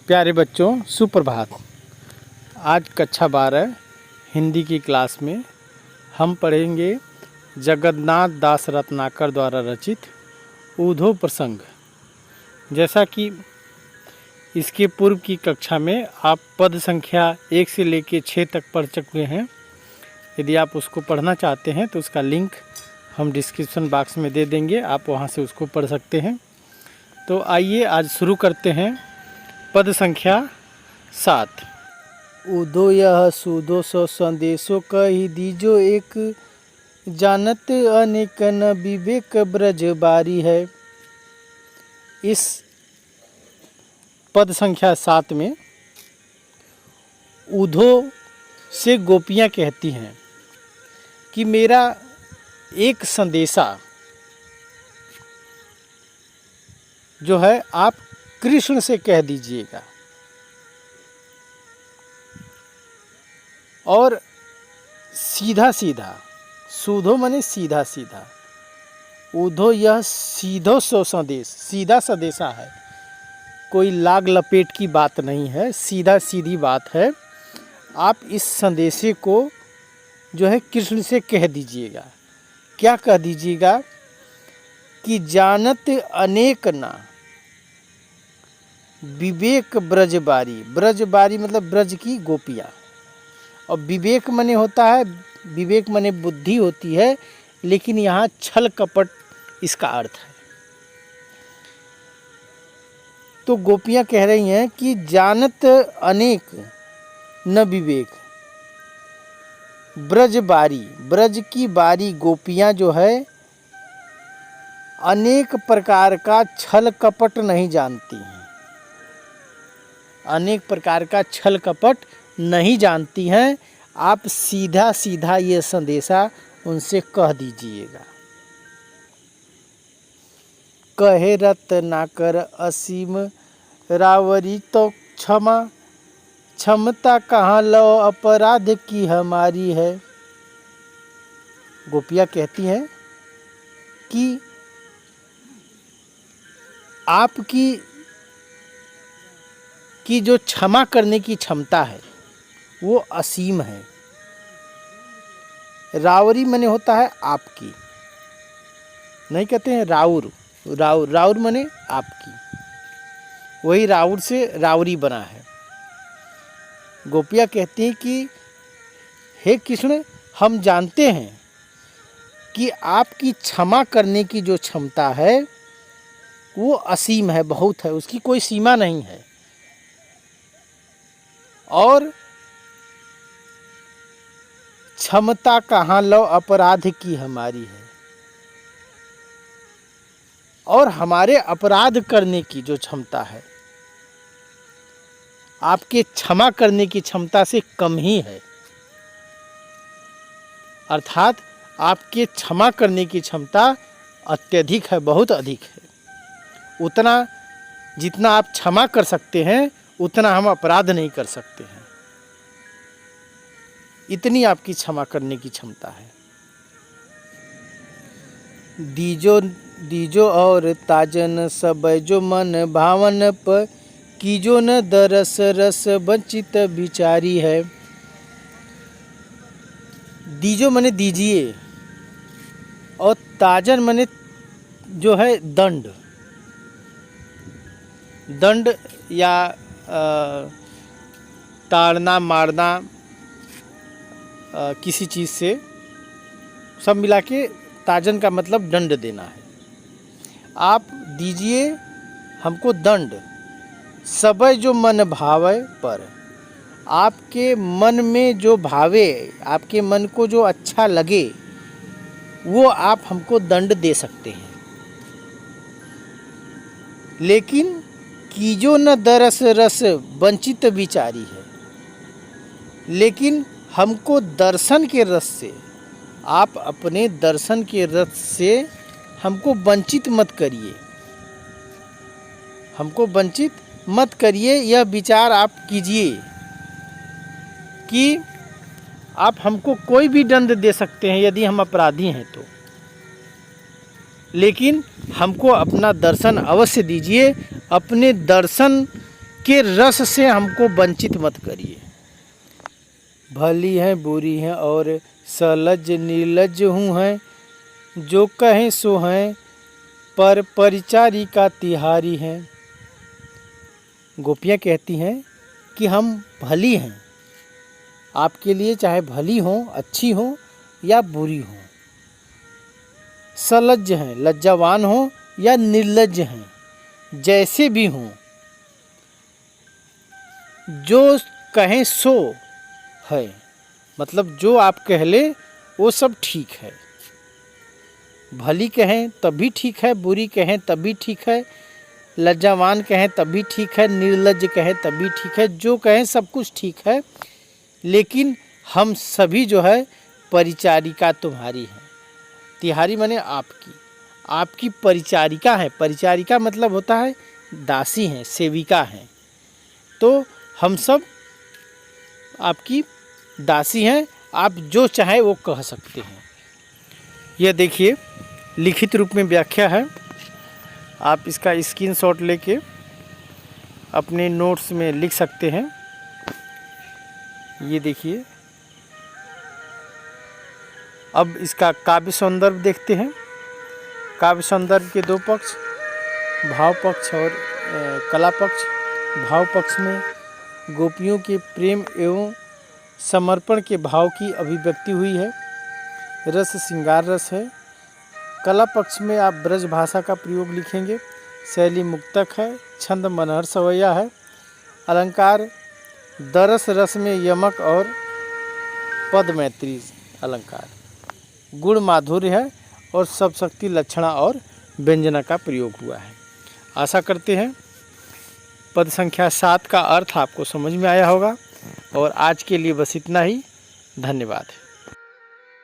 प्यारे बच्चों, सुप्रभात। आज कक्षा 12 हिंदी की क्लास में हम पढ़ेंगे जगन्नाथ दास रत्नाकर द्वारा रचित ऊधो प्रसंग। जैसा कि इसके पूर्व की कक्षा में आप पद संख्या 1 से लेकर 6 तक पढ़ चुके हैं। यदि आप उसको पढ़ना चाहते हैं तो उसका लिंक हम डिस्क्रिप्शन बॉक्स में दे देंगे, आप वहां से उसको पढ़ सकते हैं। तो आइए आज शुरू करते हैं। पद संख्या 7। ऊधो यह सूदो सो संदेशो कही दीजो एक, जानत अनेक न विवेक ब्रज बारी है। इस पद संख्या 7 में ऊधो से गोपियाँ कहती हैं कि मेरा एक संदेशा जो है आप कृष्ण से कह दीजिएगा। और सीधा सीधा, सूधो माने सीधा सीधा, ऊधो यह सीधो सो संदेश, सीधा संदेशा है, कोई लाग लपेट की बात नहीं है, सीधा सीधी बात है। आप इस संदेशे को जो है कृष्ण से कह दीजिएगा। क्या कह दीजिएगा कि जानत अनेक ना विवेक ब्रजबारी, ब्रजबारी मतलब ब्रज की गोपियाँ। और विवेक मने होता है, विवेक मने बुद्धि होती है, लेकिन यहाँ छल कपट इसका अर्थ है। तो गोपियाँ कह रही हैं कि जानत अनेक न विवेक ब्रजबारी, ब्रज की बारी गोपियाँ जो है अनेक प्रकार का छल कपट नहीं जानती हैं, अनेक प्रकार का छल कपट नहीं जानती हैं। आप सीधा सीधा ये संदेशा उनसे कह दीजिएगा। कहे रत्नाकर असीम रावरी तो क्षमा, क्षमता कहाँ लो अपराध की हमारी है। गोपियाँ कहती हैं कि आपकी जो क्षमा करने की क्षमता है वो असीम है। रावरी मने होता है आपकी, नहीं कहते हैं राउर, राउर राउर मने आपकी, वही राउर से रावरी बना है। गोपियाँ कहती हैं कि हे कृष्ण, हम जानते हैं कि आपकी क्षमा करने की जो क्षमता है वो असीम है, बहुत है, उसकी कोई सीमा नहीं है। और क्षमता कहाँ लो अपराध की हमारी है, और हमारे अपराध करने की जो क्षमता है आपके क्षमा करने की क्षमता से कम ही है। अर्थात आपके क्षमा करने की क्षमता अत्यधिक है, बहुत अधिक है। उतना जितना आप क्षमा कर सकते हैं उतना हम अपराध नहीं कर सकते हैं, इतनी आपकी क्षमा करने की क्षमता है। दीजो दीजो और ताजन सब जो मन भावन पर कीजो न दरस रस वंचित बिचारी है। दीजो मने दीजिए, और ताजन मने जो है दंड, दंड या ताड़ना मारना किसी चीज़ से, सब मिला के ताजन का मतलब दंड देना है। आप दीजिए हमको दंड, सबय जो मन भावे पर, आपके मन में जो भावे, आपके मन को जो अच्छा लगे वो आप हमको दंड दे सकते हैं। लेकिन कीजो न दरस रस वंचित बिचारी है, लेकिन हमको दर्शन के रस से, आप अपने दर्शन के रस से हमको वंचित मत करिए, हमको वंचित मत करिए। यह विचार आप कीजिए कि आप हमको कोई भी दंड दे सकते हैं यदि हम अपराधी हैं तो। लेकिन हमको अपना दर्शन अवश्य दीजिए। अपने दर्शन के रस से हमको वंचित मत करिए। भली हैं बुरी हैं और सलज्ज निर्लज्ज हूँ हैं, जो कहें सो हैं पर परिचारिका तिहारी हैं। गोपियाँ कहती हैं कि हम भली हैं, आपके लिए चाहे भली हो, अच्छी हो या बुरी हो। सलज्ज हैं, लज्जावान हो या निर्लज्ज हैं, जैसे भी हों, जो कहें सो है, मतलब जो आप कह ले वो सब ठीक है। भली कहें तभी ठीक है, बुरी कहें तभी ठीक है, लज्जावान कहें तभी ठीक है, निर्लज्ज कहें तभी ठीक है, जो कहें सब कुछ ठीक है। लेकिन हम सभी जो है परिचारिका तुम्हारी हैं। तिहारी माने आपकी, आपकी परिचारिका है। परिचारिका मतलब होता है दासी हैं, सेविका हैं। तो हम सब आपकी दासी हैं, आप जो चाहे वो कह सकते हैं। यह देखिए लिखित रूप में व्याख्या है, आप इसका स्क्रीनशॉट लेके अपने नोट्स में लिख सकते हैं। ये देखिए, अब इसका काव्य सौंदर्य देखते हैं। काव्य सौंदर्य के दो पक्ष, भाव पक्ष और कला पक्ष। भाव पक्ष में गोपियों के प्रेम एवं समर्पण के भाव की अभिव्यक्ति हुई है। रस श्रृंगार रस है। कला पक्ष में आप ब्रज भाषा का प्रयोग लिखेंगे। शैली मुक्तक है, छंद मनहर सवैया है। अलंकार दरस रस में यमक और पद मैत्री अलंकार। गुण माधुर्य है और सब शक्ति लक्षणा और व्यंजना का प्रयोग हुआ है। आशा करते हैं पद संख्या 7 का अर्थ आपको समझ में आया होगा। और आज के लिए बस इतना ही। धन्यवाद।